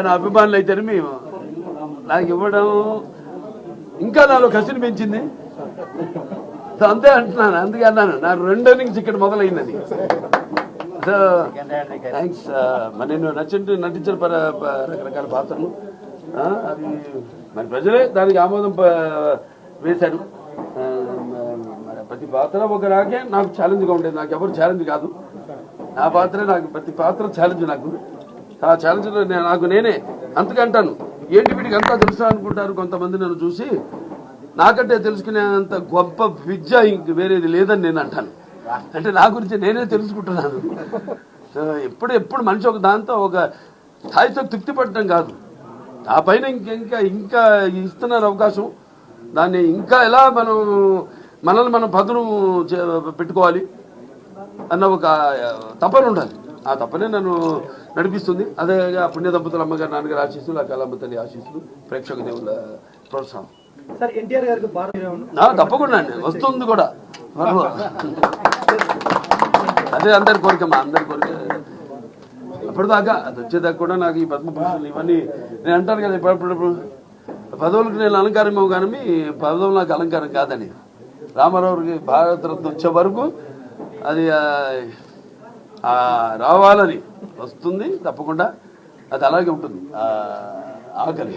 నా అభిమానులు అయితేనే మేము నాకు ఇవ్వడం ఇంకా నాలో కసిని పెంచింది. అంతే అంటున్నాను, అందుకే అన్నాను నా 2 innings ఇక్కడ మొదలైందని. So thanks. మరి నేను నటించిన రకరకాల పాత్రలు అది మరి ప్రజలే దానికి ఆమోదం వేశారు. మరి ప్రతి పాత్ర ఒక రాకే నాకు ఛాలెంజ్గా ఉండేది. నాకు ఎవరు ఛాలెంజ్ కాదు, నా పాత్రే నాకు. ప్రతి పాత్ర ఛాలెంజ్ నాకు. ఆ ఛాలెంజ్లో నాకు నేనే అంతకంటాను. ఏంటి వీడికి అంతా తెలుసు అనుకుంటారు కొంతమంది నన్ను చూసి. నాకంటే తెలుసుకునేంత గొప్ప విద్య ఇంక వేరేది లేదని నేను అంటాను. అంటే నా గురించి నేనే తెలుసుకుంటున్నాను. సో ఎప్పుడు మనిషి ఒక దాంతో ఒక స్థాయితో తృప్తి పడటం కాదు, ఆ పైన ఇంకా ఇస్తున్నారు అవకాశం. దాన్ని ఇంకా ఎలా మనల్ని మనం పదును పెట్టుకోవాలి అన్న ఒక తపన ఉండాలి. ఆ తపనే నన్ను నడిపిస్తుంది. అదే పుణ్య దంపతుల అమ్మగారు నాన్నగారు ఆశీస్సులు, ఆ కళమ్మ తల్లి ఆశీస్సులు, ప్రేక్షక దేవుళ్ళ ప్రోత్సాహం. తప్పకుండా అండి, వస్తుంది కూడా. అదే అందరి కోరికమ్మా, అందరి కోరిక. అప్పటిదాకా అది వచ్చేదాకా కూడా నాకు ఈ పద్మభూషణలు ఇవన్నీ నేను అంటాను కదా, ఇప్పుడు పదవులకు నేను అలంకారం కానీ పదవులు నాకు అలంకారం కాదని. రామారావుకి భారతరత్న వచ్చే వరకు అది రావాలని వస్తుంది తప్పకుండా. అది అలాగే ఉంటుంది. ఆకలి